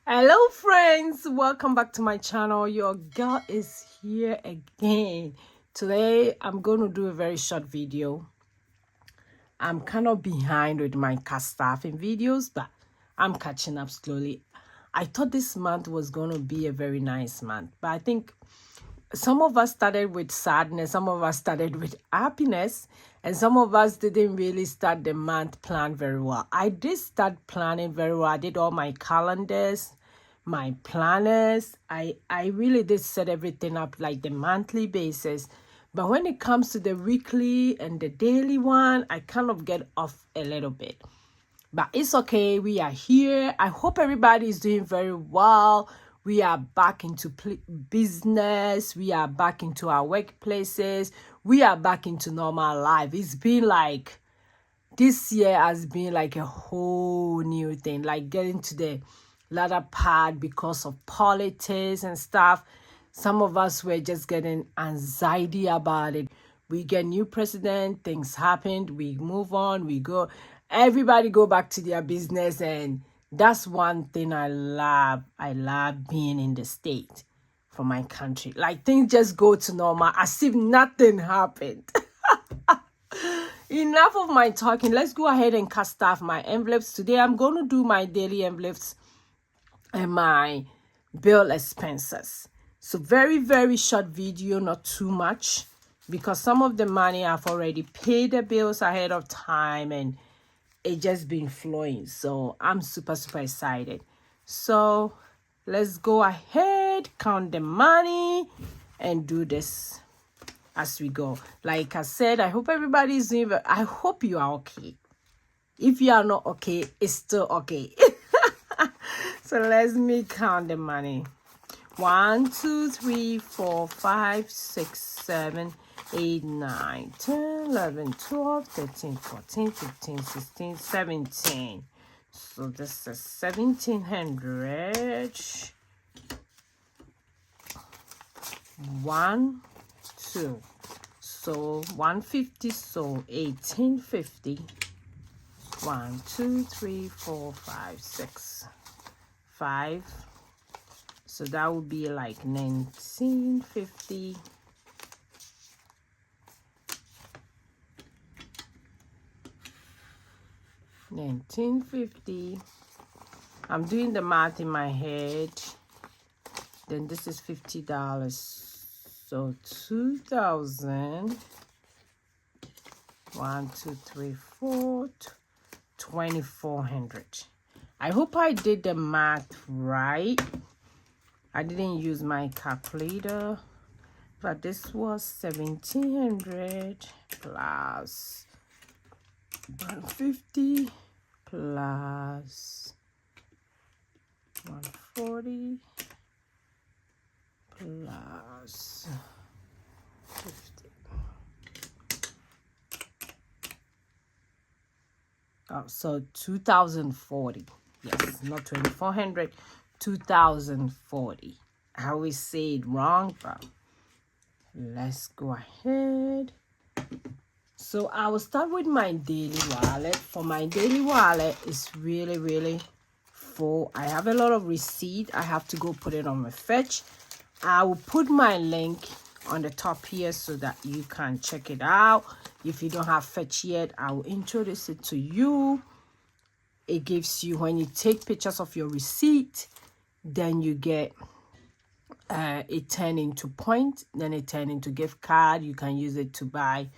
Hello friends, welcome back to my channel. Your girl is here again. Today I'm going to do a very short video. I'm kind of behind with my car staffing videos, but I'm catching up slowly. I thought this month was going to be a very nice month, but I think some of us started with sadness, some of us started with happiness, and some of us didn't really start the month plan very well. I did start planning very well. I did all my calendars, my planners. I really did set everything up like the monthly basis. But when it comes to the weekly and the daily one, I kind of get off a little bit. But it's okay. We are here. I hope everybody is doing very well. We are back into business. We are back into our workplaces. We are back into normal life. It's been like, this year has been like a whole new thing, like getting to the latter part because of politics and stuff. Some of us were just getting anxiety about it. We get new president, things happened, we move on, we go. Everybody go back to their business, and that's one thing I love. I love being in the state for my country. Like things just go to normal as if nothing happened. Enough of my talking. Let's go ahead and cast off my envelopes. Today I'm going to do my daily envelopes and my bill expenses. So very short video, not too much, because some of the money I've already paid the bills ahead of time and it just been flowing. So I'm super excited. So let's go ahead, count the money and do this as we go. Like I said, I hope everybody's doing well. I hope you are okay. If you are not okay, it's still okay. So let me count the money. 1, 2, 3, 4, 5, 6, 7, 8, 9, 10, 11, 12, 13, 14, 15, 16, 17. So this is 1700. 1, 2. So 150, so 1850. 1, 2, 3, 4, 5, 6, 5. So that would be like 1950. I'm doing the math in my head. Then this is $50. So 2,000. 1, 2, 3, 4, 2,400. I hope I did the math right. I didn't use my calculator, but this was 1,700 plus 150 plus 140 plus 50. Oh, so 2,040. Yes, not 2,400. 2,040. I always say it wrong, but let's go ahead. So I will start with my daily wallet. For my daily wallet, it's really full. I have a lot of receipt. I have to go put it on my fetch. I will put my link on the top here so that you can check it out. If you don't have fetch yet, I will introduce it to you. It gives you, when you take pictures of your receipt, then you get it turn into points, then it turn into gift card. You can use it to buy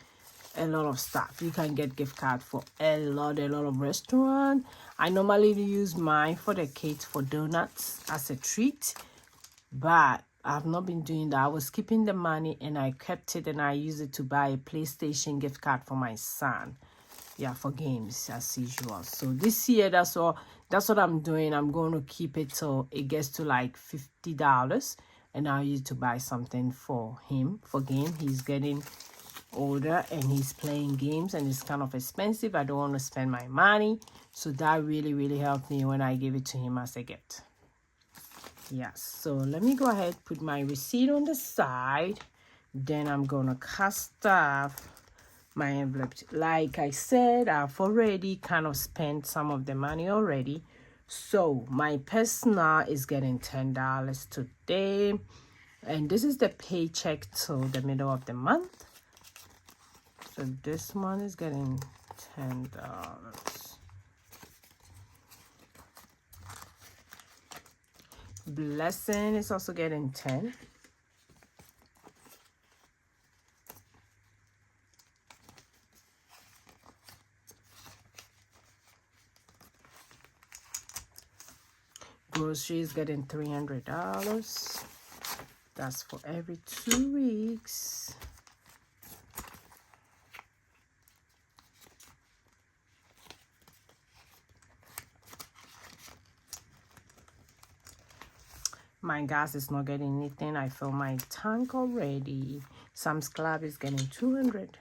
a lot of stuff. You can get gift card for a lot of restaurant. I normally use mine for the kids for donuts as a treat, but I've not been doing that. I was keeping the money and I kept it and I used it to buy a PlayStation gift card for my son. Yeah, for games as usual. So this year, that's what I'm doing. I'm going to keep it till it gets to like $50, and I'll use it to buy something for him for game. He's getting older and he's playing games and it's kind of expensive. I don't want to spend my money, so that really helped me when I gave it to him as a gift. Yes, so let me go ahead, put my receipt on the side. Then I'm gonna cast off my envelope. Like I said, I've already kind of spent some of the money already So my personal is getting $10 today, and this is the paycheck till the middle of the month. So this one is getting $10. Blessing is also getting 10. Grocery is getting $300. That's for every 2 weeks. My gas is not getting anything. I fill my tank already. Sam's Club is getting 200.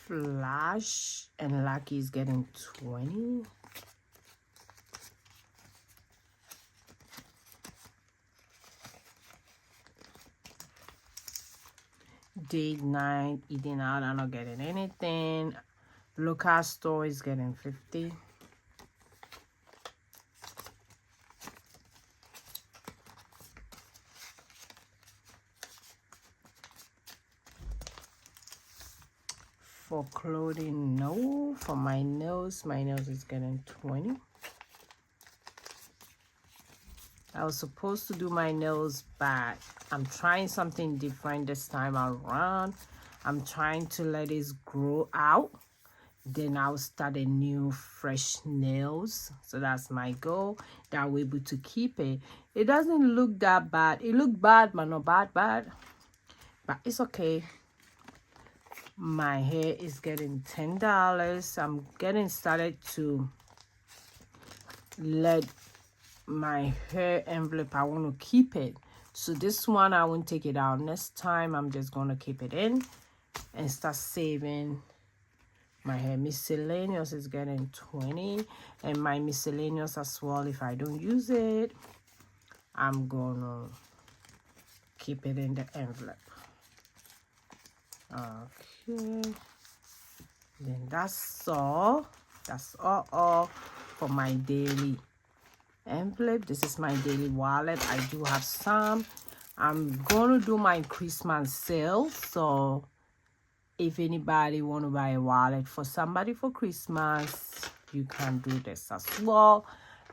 Flash and Lucky is getting 20. Date night, eating out, I'm not getting anything. Local store is getting 50. For clothing, no. For my nails is getting 20. I was supposed to do my nails, but I'm trying something different this time around. I'm trying to let it grow out. Then I'll start a new fresh nails. So that's my goal. That we're able to keep it. It doesn't look that bad. It look bad, but not bad. But it's okay. My hair is getting $10. I'm getting started to let my hair envelope, I want to keep it. So this one I won't take it out next time. I'm just going to keep it in and start saving my hair. Miscellaneous is getting 20, and my miscellaneous as well, if I don't use it, I'm gonna keep it in the envelope. Okay, then that's all for my daily envelope. This is my daily wallet. I do have some. I'm gonna do my Christmas sale, so if anybody want to buy a wallet for somebody for Christmas, you can do this as well,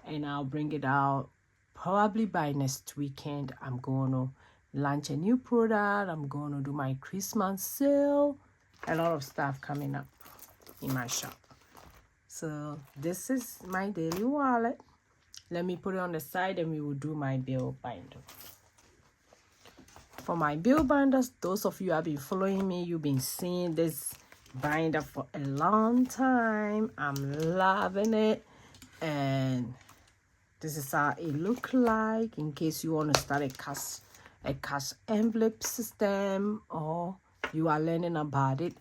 and I'll bring it out probably by next weekend. I'm gonna launch a new product. I'm gonna do my Christmas sale. A lot of stuff coming up in my shop. So this is my daily wallet. Let me put it on the side and we will do my bill binder. For my bill binders, those of you who have been following me, you've been seeing this binder for a long time. I'm loving it, and this is how it look like in case you want to start a cash envelope system or you are learning about it.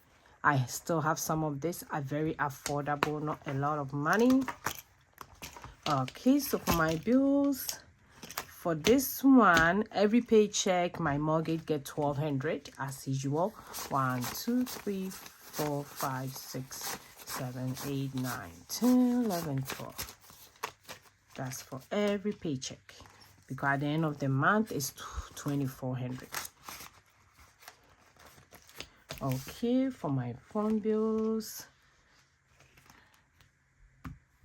I still have some of this. Are very affordable, not a lot of money. Okay, so for my bills, for this one, every paycheck, my mortgage get $1,200 as usual. 1, 2, 3, 4, 5, 6, 7, 8, 9, 10, 11, 12. That's for every paycheck, because at the end of the month it's $2,400. Okay, for my phone bills,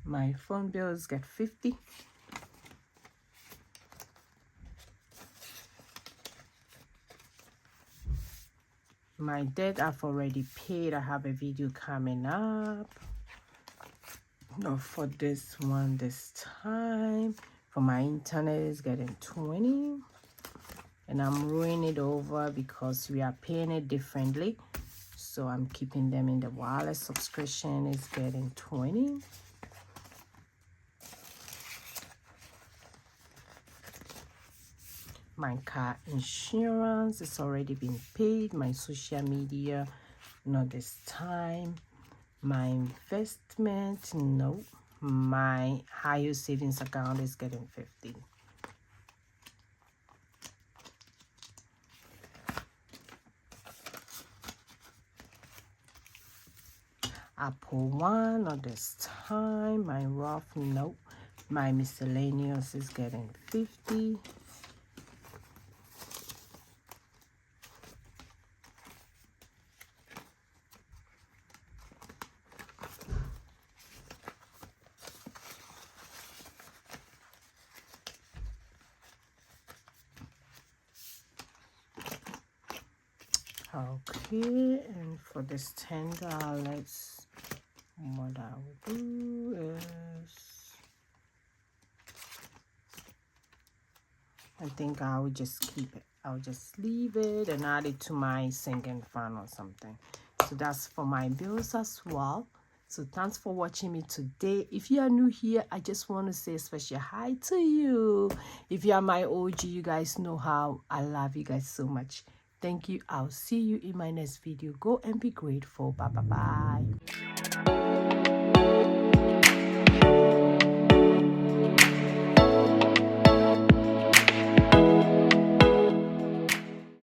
my phone bills get 50. My debt I've already paid. I have a video coming up. Not for this one this time. For my internet is getting 20. And I'm rolling it over because we are paying it differently. So I'm keeping them in the wallet. Subscription is getting 20. My car insurance is already been paid. My social media, not this time. My investment, no. my higher savings account is getting 50. I pull one of this time. My rough, nope. My miscellaneous is getting 50. Okay, and for this $10, what I will do is, I think I will just keep it. I'll just leave it and add it to my sinking fund or something. So that's for my bills as well. So thanks for watching me today. If you are new here, I just want to say a special hi to you. If you are my OG, you guys know how I love you guys so much. Thank you. I'll see you in my next video. Go and be grateful. Bye bye bye.